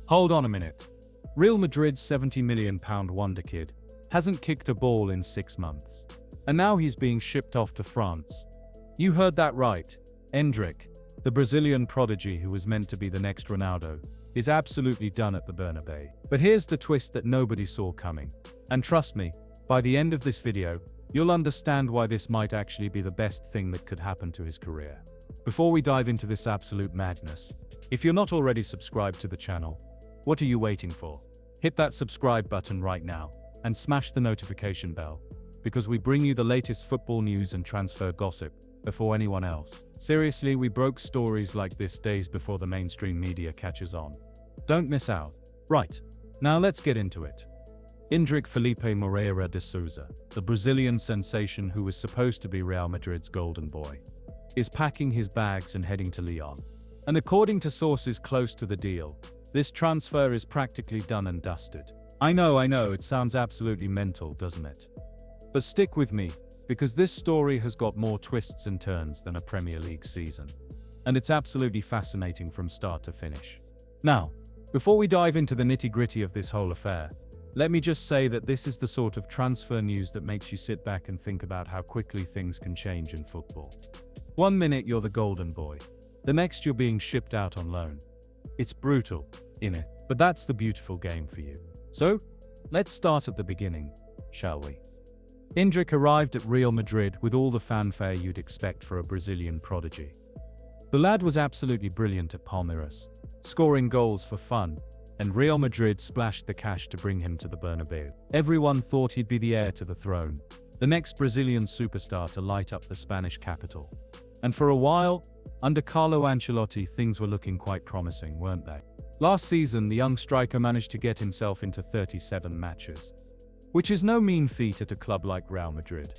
Hold on a minute. Real Madrid's £70 million wonderkid hasn't kicked a ball in 6 months. And now he's being shipped off to France. You heard that right. Endrick, the Brazilian prodigy who was meant to be the next Ronaldo, is absolutely done at the Bernabeu. But here's the twist that nobody saw coming. And trust me, by the end of this video, you'll understand why this might actually be the best thing that could happen to his career. Before we dive into this absolute madness, if you're not already subscribed to the channel, what are you waiting for? Hit that subscribe button right now and smash the notification bell, because we bring you the latest football news and transfer gossip before anyone else. Seriously, we broke stories like this days before the mainstream media catches on. Don't miss out. Right, now let's get into it. Endrick Felipe Moreira de Souza, the Brazilian sensation who was supposed to be Real Madrid's golden boy, is packing his bags and heading to Lyon. And according to sources close to the deal, this transfer is practically done and dusted. I know, it sounds absolutely mental, doesn't it? But stick with me, because this story has got more twists and turns than a Premier League season. And it's absolutely fascinating from start to finish. Now, before we dive into the nitty-gritty of this whole affair, let me just say that this is the sort of transfer news that makes you sit back and think about how quickly things can change in football. 1 minute you're the golden boy, the next you're being shipped out on loan. It's brutal, innit? But that's the beautiful game for you. So, let's start at the beginning, shall we? Endrick arrived at Real Madrid with all the fanfare you'd expect for a Brazilian prodigy. The lad was absolutely brilliant at Palmeiras, scoring goals for fun, and Real Madrid splashed the cash to bring him to the Bernabeu. Everyone thought he'd be the heir to the throne, the next Brazilian superstar to light up the Spanish capital. And for a while, under Carlo Ancelotti, things were looking quite promising, weren't they? Last season, the young striker managed to get himself into 37 matches, which is no mean feat at a club like Real Madrid.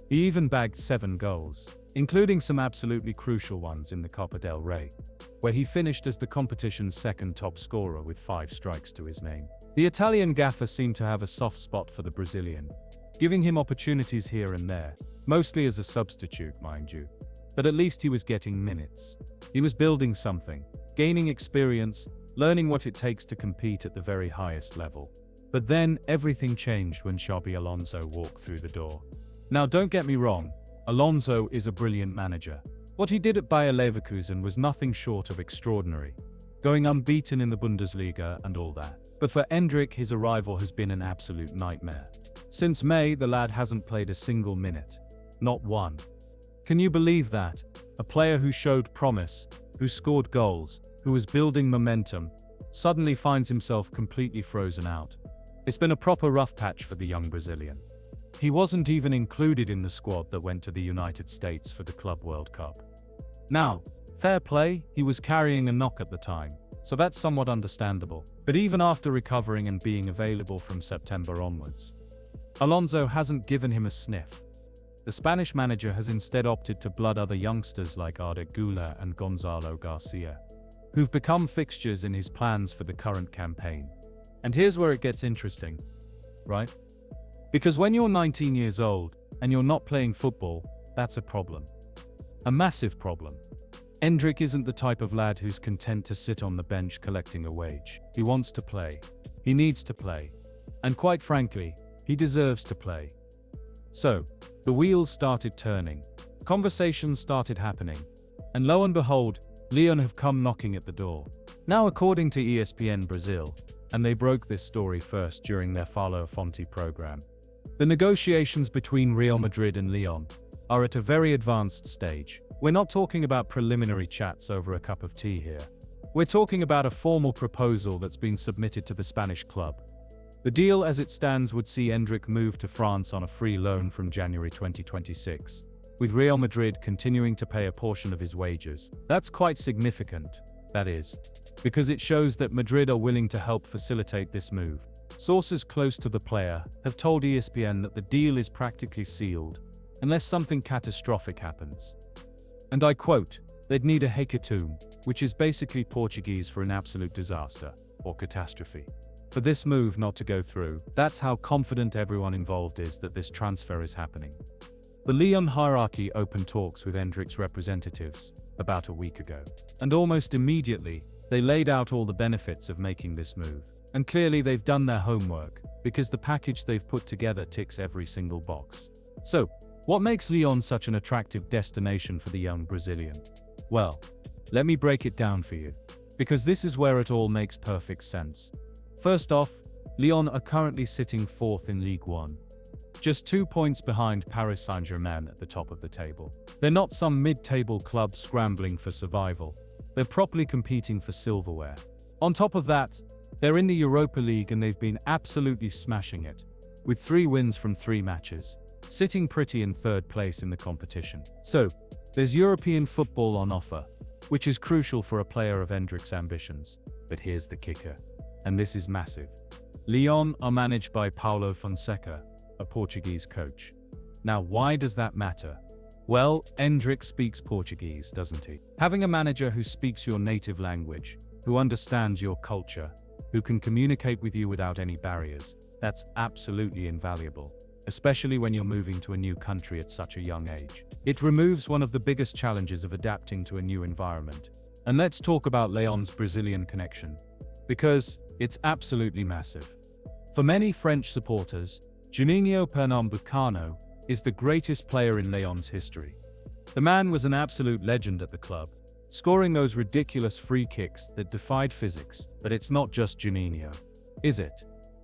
He even bagged 7 goals, including some absolutely crucial ones in the Copa del Rey, where he finished as the competition's second top scorer with 5 strikes to his name. The Italian gaffer seemed to have a soft spot for the Brazilian, giving him opportunities here and there, mostly as a substitute, mind you. But at least he was getting minutes. He was building something, gaining experience, learning what it takes to compete at the very highest level. But then, everything changed when Xabi Alonso walked through the door. Now don't get me wrong, Alonso is a brilliant manager. What he did at Bayer Leverkusen was nothing short of extraordinary, going unbeaten in the Bundesliga and all that. But for Endrick, his arrival has been an absolute nightmare. Since May, the lad hasn't played a single minute. Not one. Can you believe that? A player who showed promise, who scored goals, who was building momentum, suddenly finds himself completely frozen out. It's been a proper rough patch for the young Brazilian. He wasn't even included in the squad that went to the United States for the Club World Cup. Now, fair play, he was carrying a knock at the time, so that's somewhat understandable. But even after recovering and being available from September onwards, Alonso hasn't given him a sniff. The Spanish manager has instead opted to blood other youngsters like Arda Güler and Gonzalo Garcia, who've become fixtures in his plans for the current campaign. And here's where it gets interesting, right? Because when you're 19 years old and you're not playing football, that's a problem. A massive problem. Endrick isn't the type of lad who's content to sit on the bench collecting a wage. He wants to play. He needs to play. And quite frankly, he deserves to play. So, the wheels started turning, conversations started happening, and lo and behold, Lyon have come knocking at the door. Now, according to ESPN Brazil, and they broke this story first during their Paulo Fonseca program, the negotiations between Real Madrid and Lyon are at a very advanced stage. We're not talking about preliminary chats over a cup of tea here. We're talking about a formal proposal that's been submitted to the Spanish club. The deal as it stands would see Endrick move to France on a free loan from January 2026, with Real Madrid continuing to pay a portion of his wages. That's quite significant, that is, because it shows that Madrid are willing to help facilitate this move. Sources close to the player have told ESPN that the deal is practically sealed, unless something catastrophic happens. And I quote, "They'd need a hecatomb," which is basically Portuguese for an absolute disaster, or catastrophe, for this move not to go through. That's how confident everyone involved is that this transfer is happening. The Lyon hierarchy opened talks with Endrick's representatives about a week ago, and almost immediately, They laid out all the benefits of making this move. And clearly they've done their homework, because the package they've put together ticks every single box. So, what makes Lyon such an attractive destination for the young Brazilian? Well, let me break it down for you, because this is where it all makes perfect sense. First off, Lyon are currently sitting 4th in Ligue 1. Just 2 points behind Paris Saint-Germain at the top of the table. They're not some mid-table club scrambling for survival. They're properly competing for silverware. On top of that, they're in the Europa League and they've been absolutely smashing it, with 3 wins from 3 matches, sitting pretty in 3rd place in the competition. So, there's European football on offer, which is crucial for a player of Endrick's ambitions. But here's the kicker, and this is massive. Lyon are managed by Paulo Fonseca, a Portuguese coach. Now, why does that matter? Well, Endrick speaks Portuguese, doesn't he? Having a manager who speaks your native language, who understands your culture, who can communicate with you without any barriers, that's absolutely invaluable, especially when you're moving to a new country at such a young age. It removes one of the biggest challenges of adapting to a new environment. And let's talk about Lyon's Brazilian connection, because it's absolutely massive. For many French supporters, Juninho Pernambucano is the greatest player in Lyon's history. The man was an absolute legend at the club, scoring those ridiculous free kicks that defied physics. But it's not just Juninho, is it?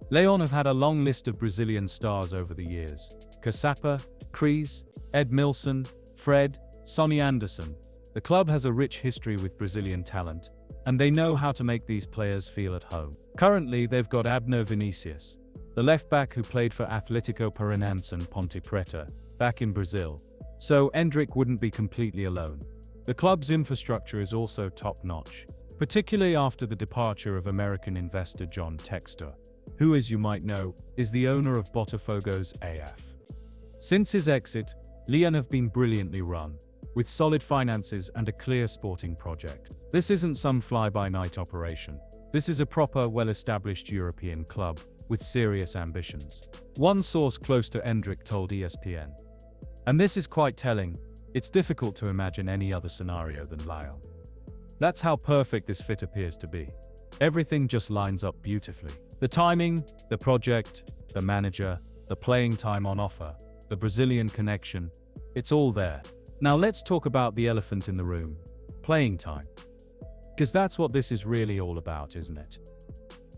Lyon have had a long list of Brazilian stars over the years. Caçapa, Cris, Edmilson, Fred, Sonny Anderson. The club has a rich history with Brazilian talent, and they know how to make these players feel at home. Currently, they've got Abner Vinicius, the left-back who played for Atlético Paranaense and Ponte Preta, back in Brazil. So Endrick wouldn't be completely alone. The club's infrastructure is also top-notch, particularly after the departure of American investor John Textor, who, as you might know, is the owner of Botafogo's AF. Since his exit, Lyon have been brilliantly run, with solid finances and a clear sporting project. This isn't some fly-by-night operation. This is a proper, well-established European club, with serious ambitions. One source close to Endrick told ESPN. And this is quite telling. It's difficult to imagine any other scenario than Lyon. That's how perfect this fit appears to be. Everything just lines up beautifully. The timing, the project, the manager, the playing time on offer, the Brazilian connection, it's all there. Now let's talk about the elephant in the room, playing time. Because that's what this is really all about, isn't it?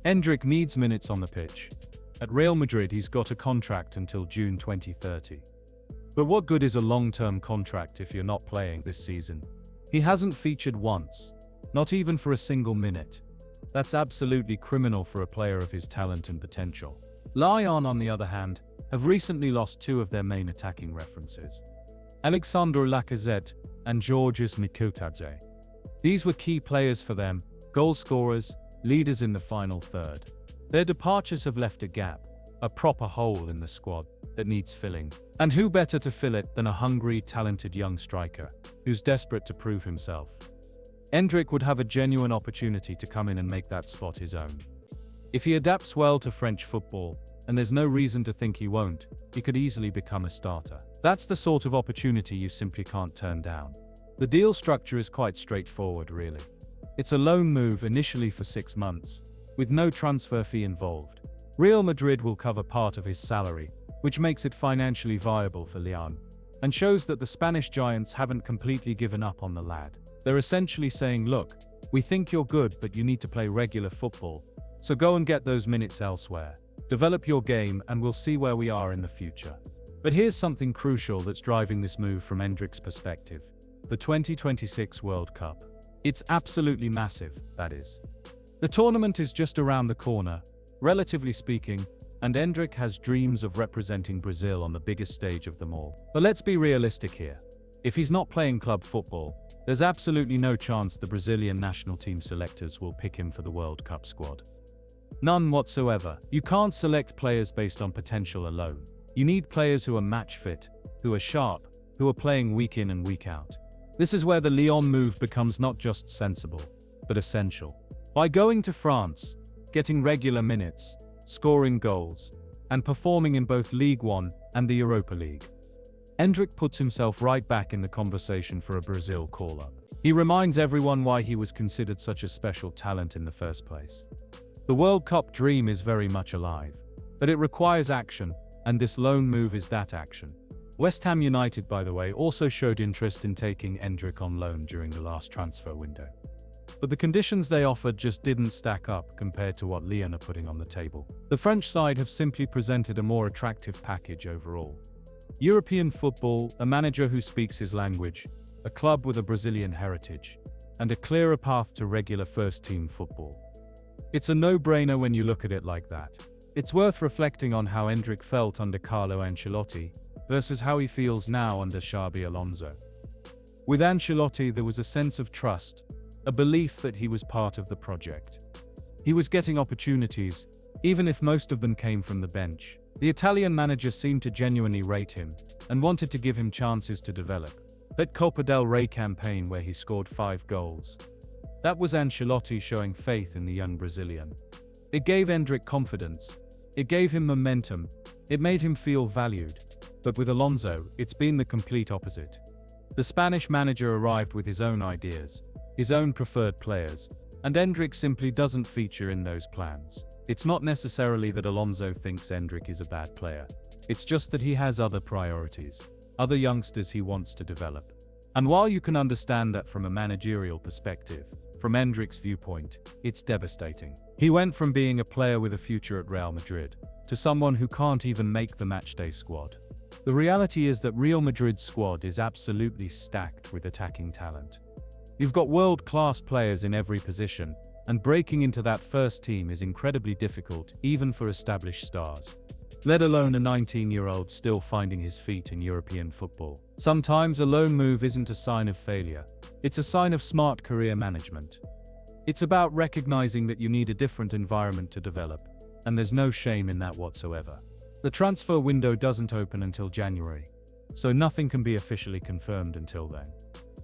Endrick needs minutes on the pitch. At Real Madrid he's got a contract until June 2030. But what good is a long-term contract if you're not playing this season? He hasn't featured once, not even for a single minute. That's absolutely criminal for a player of his talent and potential. Lyon, on the other hand, have recently lost 2 of their main attacking references, Alexandre Lacazette and Georges Mikotadze. These were key players for them, goal scorers, leaders in the final third. Their departures have left a gap, a proper hole in the squad that needs filling. And who better to fill it than a hungry, talented young striker who's desperate to prove himself? Endrick would have a genuine opportunity to come in and make that spot his own. If he adapts well to French football, and there's no reason to think he won't, he could easily become a starter. That's the sort of opportunity you simply can't turn down. The deal structure is quite straightforward, really. It's a loan move initially for 6 months, with no transfer fee involved. Real Madrid will cover part of his salary, which makes it financially viable for Lyon, and shows that the Spanish giants haven't completely given up on the lad. They're essentially saying, look, we think you're good, but you need to play regular football, so go and get those minutes elsewhere. Develop your game and we'll see where we are in the future. But here's something crucial that's driving this move from Endrick's perspective: the 2026 World Cup. It's absolutely massive, that is. The tournament is just around the corner, relatively speaking, and Endrick has dreams of representing Brazil on the biggest stage of them all. But let's be realistic here. If he's not playing club football, there's absolutely no chance the Brazilian national team selectors will pick him for the World Cup squad. None whatsoever. You can't select players based on potential alone. You need players who are match fit, who are sharp, who are playing week in and week out. This is where the Lyon move becomes not just sensible, but essential. By going to France, getting regular minutes, scoring goals, and performing in both Ligue 1 and the Europa League, Endrick puts himself right back in the conversation for a Brazil call-up. He reminds everyone why he was considered such a special talent in the first place. The World Cup dream is very much alive, but it requires action, and this loan move is that action. West Ham United, by the way, also showed interest in taking Endrick on loan during the last transfer window. But the conditions they offered just didn't stack up compared to what Lyon are putting on the table. The French side have simply presented a more attractive package overall. European football, a manager who speaks his language, a club with a Brazilian heritage, and a clearer path to regular first-team football. It's a no-brainer when you look at it like that. It's worth reflecting on how Endrick felt under Carlo Ancelotti versus how he feels now under Xabi Alonso. With Ancelotti, there was a sense of trust, a belief that he was part of the project. He was getting opportunities, even if most of them came from the bench. The Italian manager seemed to genuinely rate him and wanted to give him chances to develop. That Copa del Rey campaign where he scored 5 goals. That was Ancelotti showing faith in the young Brazilian. It gave Endrick confidence. It gave him momentum. It made him feel valued. But with Alonso, it's been the complete opposite. The Spanish manager arrived with his own ideas, his own preferred players, and Endrick simply doesn't feature in those plans. It's not necessarily that Alonso thinks Endrick is a bad player. It's just that he has other priorities, other youngsters he wants to develop. And while you can understand that from a managerial perspective, from Endrick's viewpoint, it's devastating. He went from being a player with a future at Real Madrid to someone who can't even make the matchday squad. The reality is that Real Madrid's squad is absolutely stacked with attacking talent. You've got world-class players in every position, and breaking into that first team is incredibly difficult, even for established stars. Let alone a 19-year-old still finding his feet in European football. Sometimes a loan move isn't a sign of failure. It's a sign of smart career management. It's about recognizing that you need a different environment to develop, and there's no shame in that whatsoever. The transfer window doesn't open until January, so nothing can be officially confirmed until then.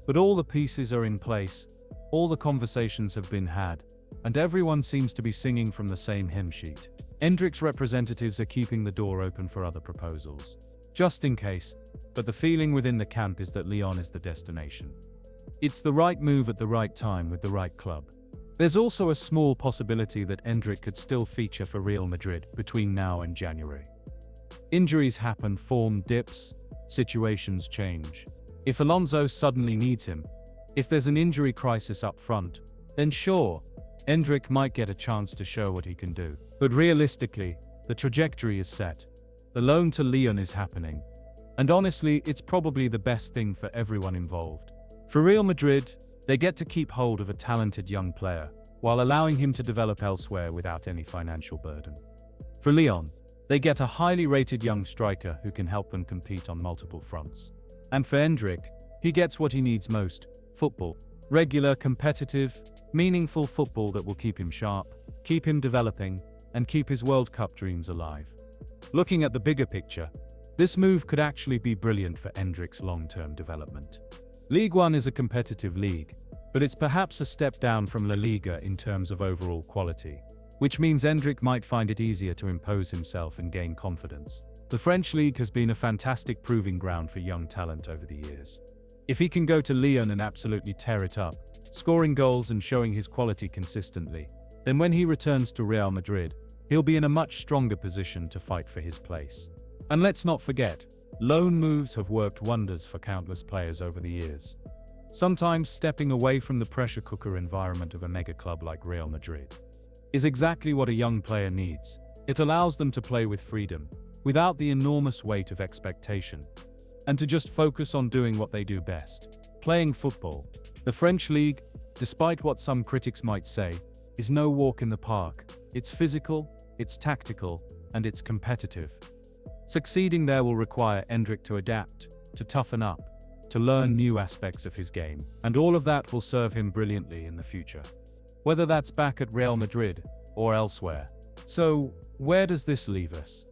But all the pieces are in place, all the conversations have been had, and everyone seems to be singing from the same hymn sheet. Endrick's representatives are keeping the door open for other proposals, just in case, but the feeling within the camp is that Lyon is the destination. It's the right move at the right time with the right club. There's also a small possibility that Endrick could still feature for Real Madrid between now and January. Injuries happen, form dips, situations change. If Alonso suddenly needs him, if there's an injury crisis up front, then sure, Endrick might get a chance to show what he can do. But realistically, the trajectory is set. The loan to Lyon is happening. And honestly, it's probably the best thing for everyone involved. For Real Madrid, they get to keep hold of a talented young player, while allowing him to develop elsewhere without any financial burden. For Lyon, they get a highly rated young striker who can help them compete on multiple fronts. And for Endrick, he gets what he needs most: football. Regular, competitive, meaningful football that will keep him sharp, keep him developing, and keep his World Cup dreams alive. Looking at the bigger picture, this move could actually be brilliant for Endrick's long-term development. Ligue 1 is a competitive league, but it's perhaps a step down from La Liga in terms of overall quality, which means Endrick might find it easier to impose himself and gain confidence. The French league has been a fantastic proving ground for young talent over the years. If he can go to Lyon and absolutely tear it up, scoring goals and showing his quality consistently, then when he returns to Real Madrid, he'll be in a much stronger position to fight for his place. And let's not forget, loan moves have worked wonders for countless players over the years. Sometimes stepping away from the pressure cooker environment of a mega club like Real Madrid is exactly what a young player needs. It allows them to play with freedom, without the enormous weight of expectation, and to just focus on doing what they do best: playing football. The French league, despite what some critics might say, is no walk in the park. It's physical, it's tactical, and it's competitive. Succeeding there will require Endrick to adapt, to toughen up, to learn new aspects of his game, and all of that will serve him brilliantly in the future, whether that's back at Real Madrid or elsewhere. So, where does this leave us?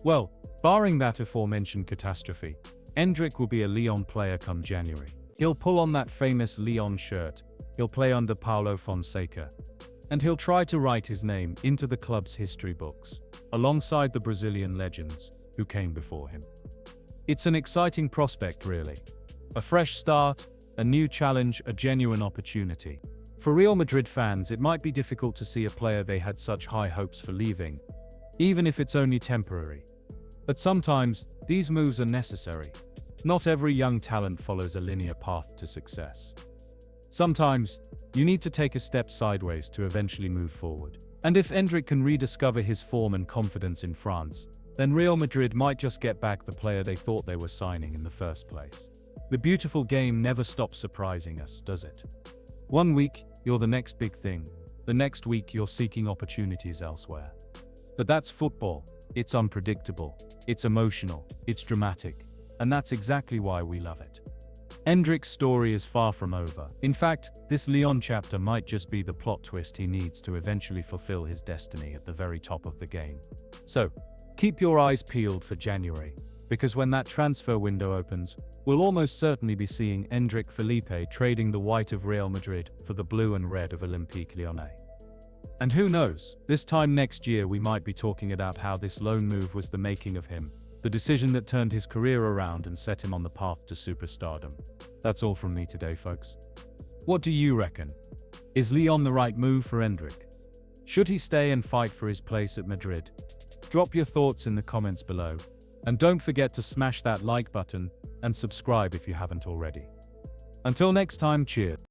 Well, barring that aforementioned catastrophe, Endrick will be a Lyon player come January. He'll pull on that famous Lyon shirt, he'll play under Paulo Fonseca, and he'll try to write his name into the club's history books, alongside the Brazilian legends who came before him. It's an exciting prospect, really. A fresh start, a new challenge, a genuine opportunity. For Real Madrid fans, it might be difficult to see a player they had such high hopes for leaving, even if it's only temporary. But sometimes, these moves are necessary. Not every young talent follows a linear path to success. Sometimes, you need to take a step sideways to eventually move forward. And if Endrick can rediscover his form and confidence in France, then Real Madrid might just get back the player they thought they were signing in the first place. The beautiful game never stops surprising us, does it? One week, you're the next big thing. The next week, you're seeking opportunities elsewhere. But that's football. It's unpredictable. It's emotional. It's dramatic. And that's exactly why we love it. Endrick's story is far from over. In fact, this Lyon chapter might just be the plot twist he needs to eventually fulfill his destiny at the very top of the game. So, keep your eyes peeled for January, because when that transfer window opens, we'll almost certainly be seeing Endrick Felipe trading the white of Real Madrid for the blue and red of Olympique Lyonnais. And who knows, this time next year we might be talking about how this loan move was the making of him, the decision that turned his career around and set him on the path to superstardom. That's all from me today, folks. What do you reckon? Is Lyon the right move for Endrick? Should he stay and fight for his place at Madrid? Drop your thoughts in the comments below. And don't forget to smash that like button and subscribe if you haven't already. Until next time, cheers.